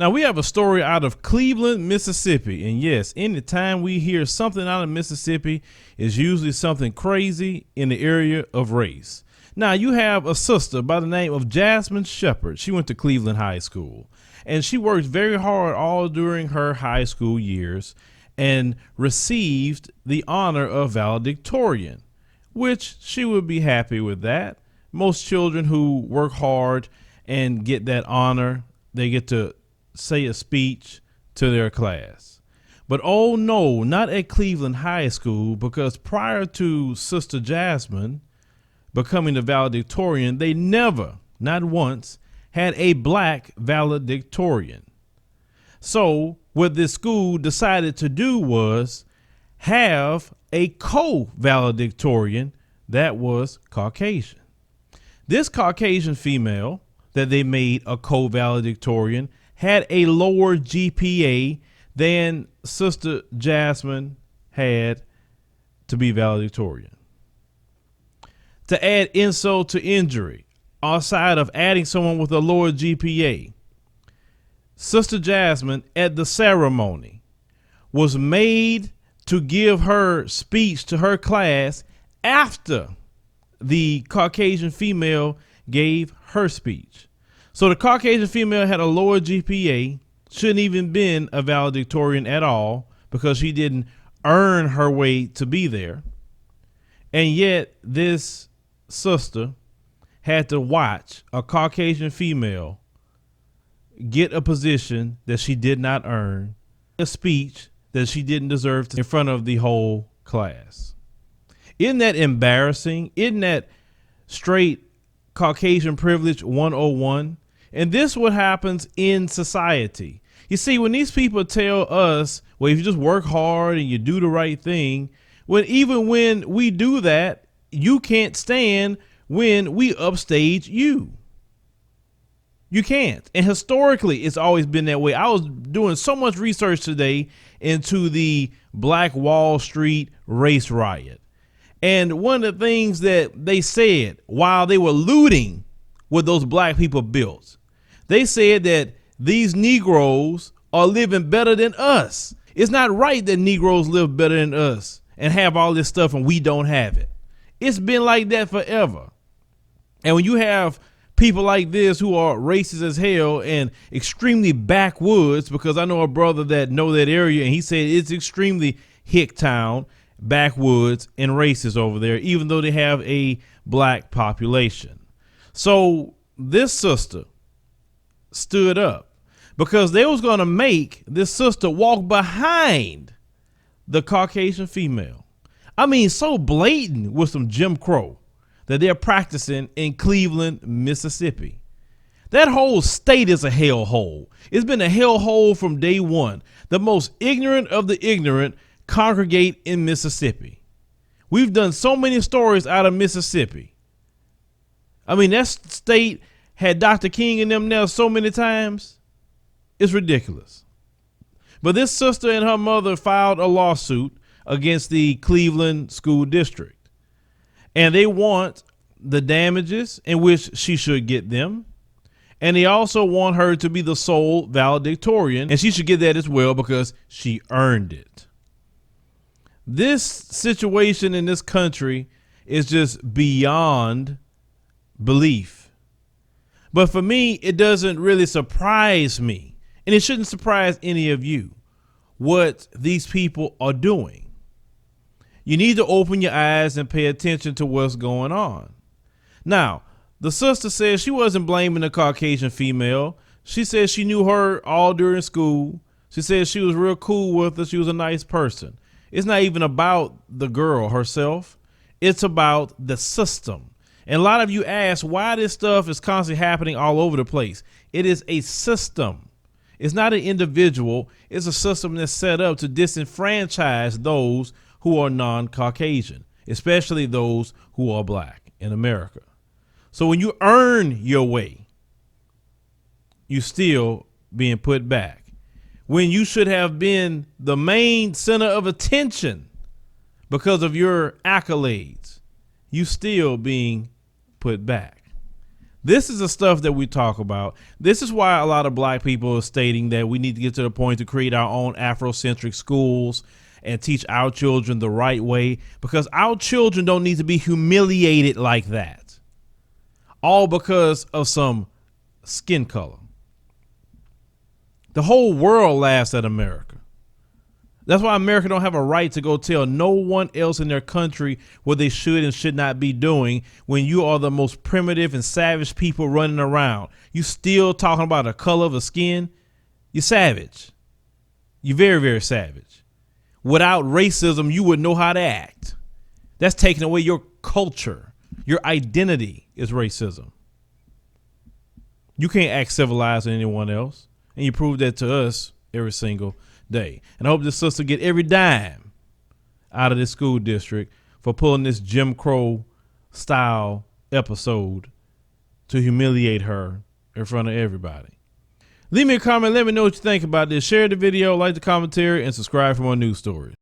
Now, we have a story out of Cleveland, Mississippi. And yes, anytime we hear something out of Mississippi, it's usually something crazy in the area of race. Now, you have a sister by the name of Jasmine Shepard. She went to Cleveland High School, and she worked very hard all during her high school years and received the honor of valedictorian, which she would be happy with that. Most children who work hard and get that honor, they get to say a speech to their class. But oh no, not at Cleveland High School, because prior to Sister Jasmine becoming the valedictorian, they never, not once, had a black valedictorian. So what this school decided to do was have a co-valedictorian that was Caucasian. This Caucasian female that they made a co-valedictorian had a lower GPA than Sister Jasmine had to be valedictorian. To add insult to injury, outside of adding someone with a lower GPA, Sister Jasmine at the ceremony was made to give her speech to her class after the Caucasian female gave her speech. So the Caucasian female had a lower GPA, shouldn't even been a valedictorian at all because she didn't earn her way to be there. And yet this sister had to watch a Caucasian female get a position that she did not earn, a speech that she didn't deserve in front of the whole class. Isn't that embarrassing? Isn't that straight Caucasian privilege 101? And this is what happens in society. You see, when these people tell us, well, if you just work hard and you do the right thing, even when we do that, you can't stand when we upstage you. You can't. And historically, it's always been that way. I was doing so much research today into the Black Wall Street race riot. And one of the things that they said while they were looting what those black people built, they said that these Negroes are living better than us. It's not right that Negroes live better than us and have all this stuff and we don't have it. It's been like that forever. And when you have people like this who are racist as hell and extremely backwoods, because I know a brother that know that area and he said it's extremely hick town, backwoods, and racist over there, even though they have a black population. So this sister stood up because they was going to make this sister walk behind the Caucasian female. I mean, so blatant with some Jim Crow that they're practicing in Cleveland, Mississippi. That whole state is a hellhole. It's been a hellhole from day one. The most ignorant of the ignorant congregate in Mississippi. We've done so many stories out of Mississippi. I mean, that state had Dr. King and them now so many times. It's ridiculous. But this sister and her mother filed a lawsuit against the Cleveland School District. And they want the damages in which she should get them. And they also want her to be the sole valedictorian. And she should get that as well because she earned it. This situation in this country is just beyond belief. But for me, it doesn't really surprise me. And it shouldn't surprise any of you what these people are doing. You need to open your eyes and pay attention to what's going on. Now, the sister says she wasn't blaming the Caucasian female. She said she knew her all during school. She said she was real cool with her. She was a nice person. It's not even about the girl herself. It's about the system. And a lot of you ask why this stuff is constantly happening all over the place. It is a system. It's not an individual. It's a system that's set up to disenfranchise those who are non-Caucasian, especially those who are black in America. So when you earn your way, you still being put back. When you should have been the main center of attention because of your accolades, you still being put back. This is the stuff that we talk about. This is why a lot of black people are stating that we need to get to the point to create our own Afrocentric schools and teach our children the right way, because our children don't need to be humiliated like that, all because of some skin color. The whole world laughs at America. That's why America don't have a right to go tell no one else in their country what they should and should not be doing when you are the most primitive and savage people running around. You still talking about the color of the skin? You're savage. You're very, very savage. Without racism, you would know how to act. That's taking away your culture. Your identity is racism. You can't act civilized than anyone else. And you prove that to us every single day. And I hope this sister get every dime out of this school district for pulling this Jim Crow style episode to humiliate her in front of everybody. Leave me a comment. Let me know what you think about this. Share the video, like the commentary, and subscribe for more news stories.